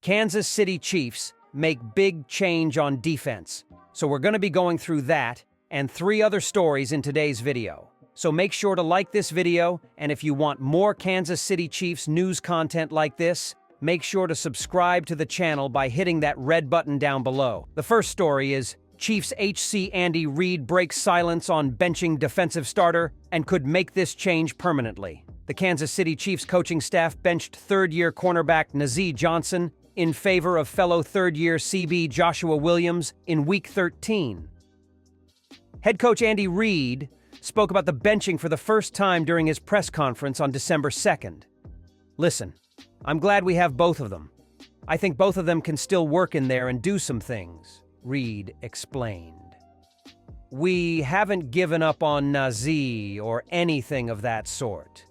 Kansas City Chiefs make big change on defense. So we're going to be going through that and 3 other stories in today's video. So make sure to like this video, and if you want more Kansas City Chiefs news content like this, make sure to subscribe to the channel by hitting that red button down below. The first story is Chiefs HC Andy Reid breaks silence on benching defensive starter and could make this change permanently. The Kansas City Chiefs coaching staff benched third-year cornerback Nazeeh Johnson in favor of fellow third-year CB Joshua Williams in Week 13. Head coach Andy Reid spoke about the benching for the first time during his press conference on December 2nd. "Listen, I'm glad we have both of them. I think both of them can still work in there and do some things," Reid explained. "We haven't given up on Nazeeh or anything of that sort.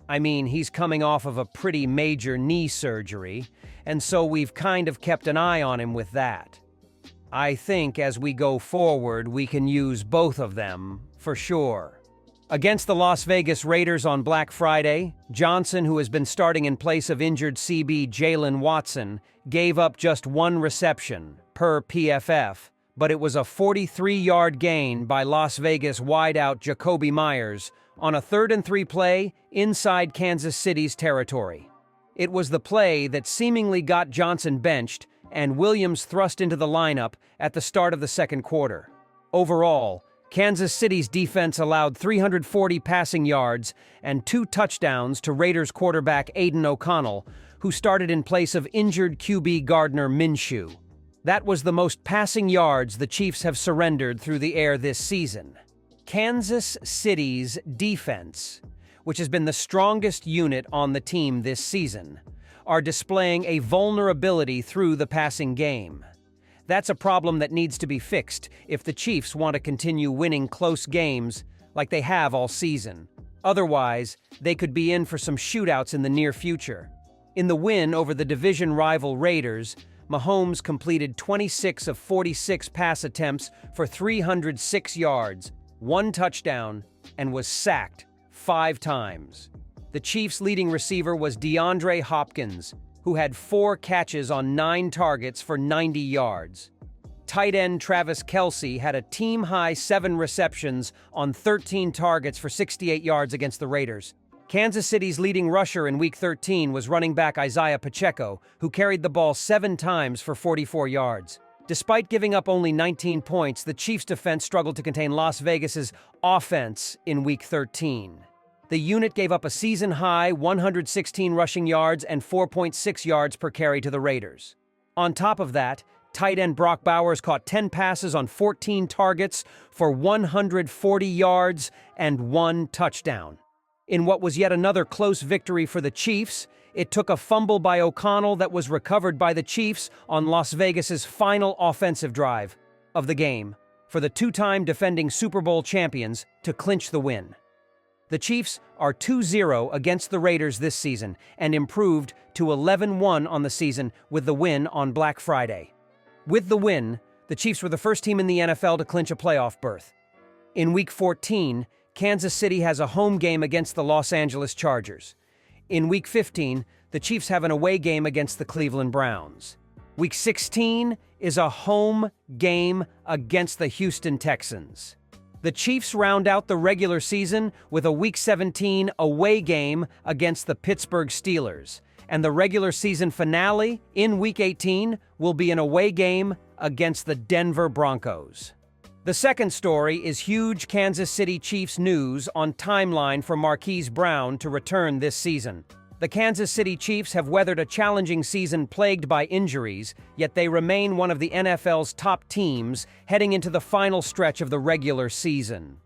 I mean, he's coming off of a pretty major knee surgery, and so we've kind of kept an eye on him with that. I think as we go forward, we can use both of them, for sure." Against the Las Vegas Raiders on Black Friday, Johnson, who has been starting in place of injured CB Jalen Watson, gave up just 1 reception, per PFF, but it was a 43-yard gain by Las Vegas wideout Jakobi Meyers on a 3rd and 3 play inside Kansas City's territory. It was the play that seemingly got Johnson benched and Williams thrust into the lineup at the start of the second quarter. Overall, Kansas City's defense allowed 340 passing yards and 2 touchdowns to Raiders quarterback Aiden O'Connell, who started in place of injured QB Gardner Minshew. That was the most passing yards the Chiefs have surrendered through the air this season. Kansas City's defense, which has been the strongest unit on the team this season, are displaying a vulnerability through the passing game. That's a problem that needs to be fixed if the Chiefs want to continue winning close games like they have all season. Otherwise, they could be in for some shootouts in the near future. In the win over the division rival Raiders, Mahomes completed 26 of 46 pass attempts for 306 yards, 1 touchdown, and was sacked 5 times. The Chiefs' leading receiver was DeAndre Hopkins, who had 4 catches on 9 targets for 90 yards. Tight end Travis Kelce had a team-high 7 receptions on 13 targets for 68 yards against the Raiders. Kansas City's leading rusher in Week 13 was running back Isaiah Pacheco, who carried the ball 7 times for 44 yards. Despite giving up only 19 points, the Chiefs' defense struggled to contain Las Vegas's offense in Week 13. The unit gave up a season-high 116 rushing yards and 4.6 yards per carry to the Raiders. On top of that, tight end Brock Bowers caught 10 passes on 14 targets for 140 yards and 1 touchdown. In what was yet another close victory for the Chiefs, it took a fumble by O'Connell that was recovered by the Chiefs on Las Vegas's final offensive drive of the game for the 2-time defending Super Bowl champions to clinch the win. The Chiefs are 2-0 against the Raiders this season and improved to 11-1 on the season with the win on Black Friday. With the win, the Chiefs were the first team in the NFL to clinch a playoff berth. In Week 14, Kansas City has a home game against the Los Angeles Chargers. In Week 15, the Chiefs have an away game against the Cleveland Browns. Week 16 is a home game against the Houston Texans. The Chiefs round out the regular season with a Week 17 away game against the Pittsburgh Steelers, and the regular season finale in Week 18 will be an away game against the Denver Broncos. The second story is huge Kansas City Chiefs news on timeline for Marquise Brown to return this season. The Kansas City Chiefs have weathered a challenging season plagued by injuries, yet they remain one of the NFL's top teams heading into the final stretch of the regular season.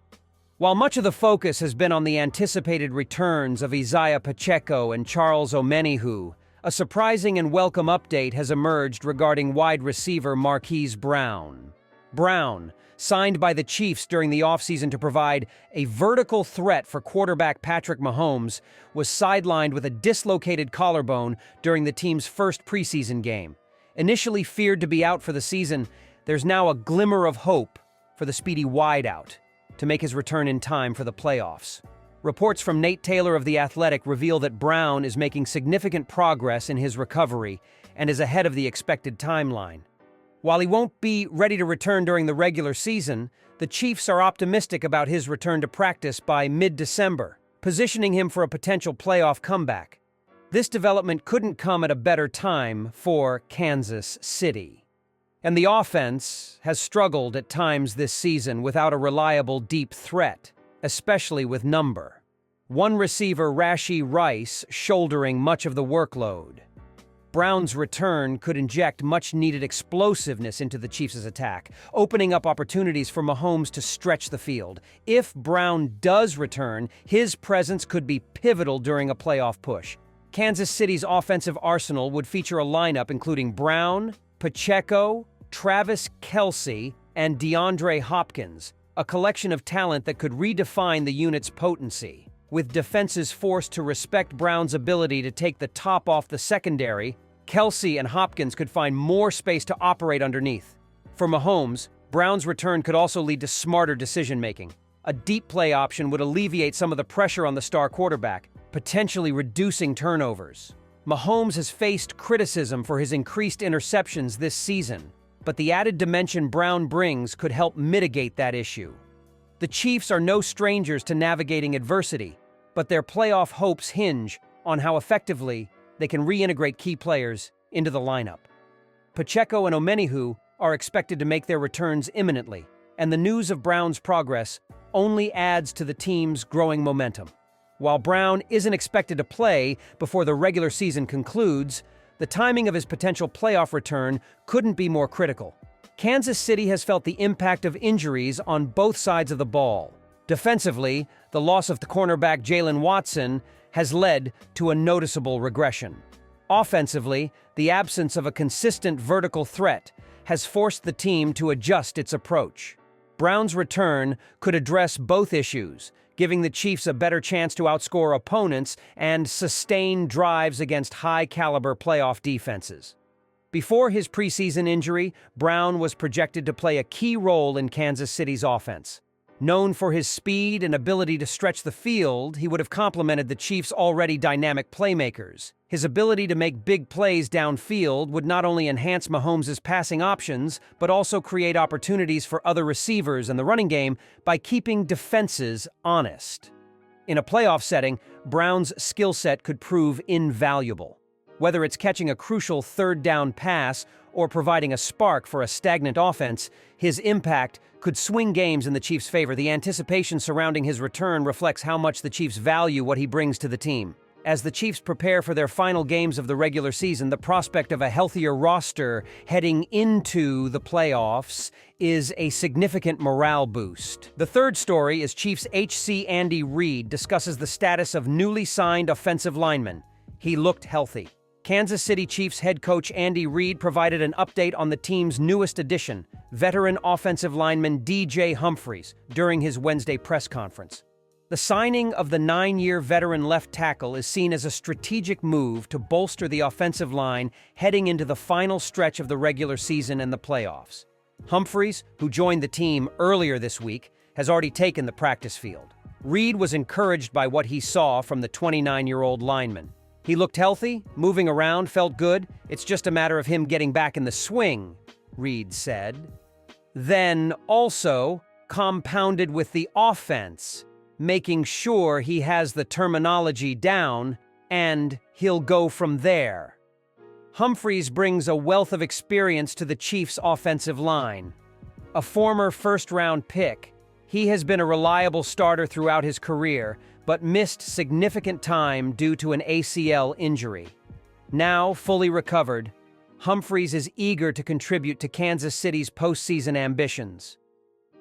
While much of the focus has been on the anticipated returns of Isaiah Pacheco and Charles Omenihu, a surprising and welcome update has emerged regarding wide receiver Marquise Brown. Brown, signed by the Chiefs during the offseason to provide a vertical threat for quarterback Patrick Mahomes, was sidelined with a dislocated collarbone during the team's first preseason game. Initially feared to be out for the season, there's now a glimmer of hope for the speedy wideout to make his return in time for the playoffs. Reports from Nate Taylor of The Athletic reveal that Brown is making significant progress in his recovery and is ahead of the expected timeline. While he won't be ready to return during the regular season, the Chiefs are optimistic about his return to practice by mid-December, positioning him for a potential playoff comeback. This development couldn't come at a better time for Kansas City. And the offense has struggled at times this season without a reliable deep threat, especially with number. One receiver, Rashee Rice, shouldering much of the workload. Brown's return could inject much-needed explosiveness into the Chiefs' attack, opening up opportunities for Mahomes to stretch the field. If Brown does return, his presence could be pivotal during a playoff push. Kansas City's offensive arsenal would feature a lineup including Brown, Pacheco, Travis Kelce, and DeAndre Hopkins, a collection of talent that could redefine the unit's potency. With defenses forced to respect Brown's ability to take the top off the secondary, Kelce and Hopkins could find more space to operate underneath. For Mahomes, Brown's return could also lead to smarter decision-making. A deep play option would alleviate some of the pressure on the star quarterback, potentially reducing turnovers. Mahomes has faced criticism for his increased interceptions this season, but the added dimension Brown brings could help mitigate that issue. The Chiefs are no strangers to navigating adversity, but their playoff hopes hinge on how effectively they can reintegrate key players into the lineup. Pacheco and Omenihu are expected to make their returns imminently, and the news of Brown's progress only adds to the team's growing momentum. While Brown isn't expected to play before the regular season concludes, the timing of his potential playoff return couldn't be more critical. Kansas City has felt the impact of injuries on both sides of the ball. Defensively, the loss of the cornerback Jalen Watson has led to a noticeable regression. Offensively, the absence of a consistent vertical threat has forced the team to adjust its approach. Brown's return could address both issues, giving the Chiefs a better chance to outscore opponents and sustain drives against high-caliber playoff defenses. Before his preseason injury, Brown was projected to play a key role in Kansas City's offense. Known for his speed and ability to stretch the field, he would have complemented the Chiefs' already dynamic playmakers. His ability to make big plays downfield would not only enhance Mahomes' passing options, but also create opportunities for other receivers in the running game by keeping defenses honest. In a playoff setting, Brown's skill set could prove invaluable. Whether it's catching a crucial third-down pass or providing a spark for a stagnant offense, his impact could swing games in the Chiefs' favor. The anticipation surrounding his return reflects how much the Chiefs value what he brings to the team. As the Chiefs prepare for their final games of the regular season, the prospect of a healthier roster heading into the playoffs is a significant morale boost. The third story is Chiefs HC Andy Reid discusses the status of newly signed offensive linemen. He looked healthy. Kansas City Chiefs head coach Andy Reid provided an update on the team's newest addition, veteran offensive lineman DJ Humphries, during his Wednesday press conference. The signing of the 9-year veteran left tackle is seen as a strategic move to bolster the offensive line heading into the final stretch of the regular season and the playoffs. Humphries, who joined the team earlier this week, has already taken the practice field. Reid was encouraged by what he saw from the 29-year-old lineman. He looked healthy, moving around, felt good. It's just a matter of him getting back in the swing, Reid said. Then also compounded with the offense, making sure he has the terminology down, and he'll go from there. Humphries brings a wealth of experience to the Chiefs' offensive line. A former first-round pick, he has been a reliable starter throughout his career, but missed significant time due to an ACL injury. Now fully recovered, Humphries is eager to contribute to Kansas City's postseason ambitions.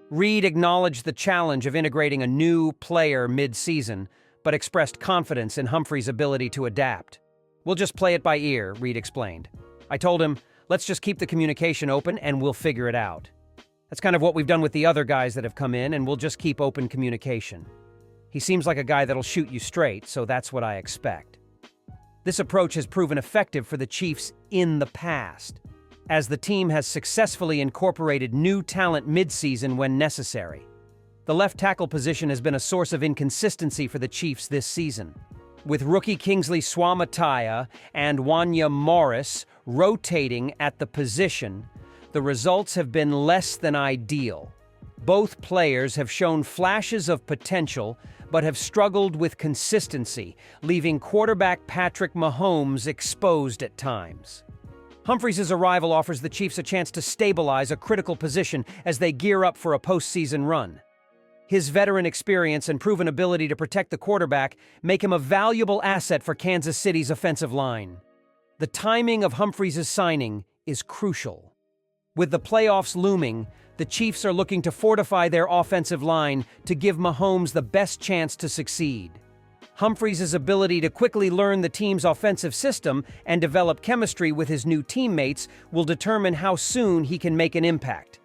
Reid acknowledged the challenge of integrating a new player mid-season, but expressed confidence in Humphries' ability to adapt. "We'll just play it by ear," Reid explained. "I told him, let's just keep the communication open and we'll figure it out. That's kind of what we've done with the other guys that have come in, and we'll just keep open communication. He seems like a guy that'll shoot you straight, so that's what I expect." This approach has proven effective for the Chiefs in the past, as the team has successfully incorporated new talent mid-season when necessary. The left tackle position has been a source of inconsistency for the Chiefs this season. With rookie Kingsley Suamataia and Wanya Morris rotating at the position, the results have been less than ideal. Both players have shown flashes of potential, but have struggled with consistency, leaving quarterback Patrick Mahomes exposed at times. Humphries' arrival offers the Chiefs a chance to stabilize a critical position as they gear up for a postseason run. His veteran experience and proven ability to protect the quarterback make him a valuable asset for Kansas City's offensive line. The timing of Humphries' signing is crucial. With the playoffs looming, the Chiefs are looking to fortify their offensive line to give Mahomes the best chance to succeed. Humphries' ability to quickly learn the team's offensive system and develop chemistry with his new teammates will determine how soon he can make an impact.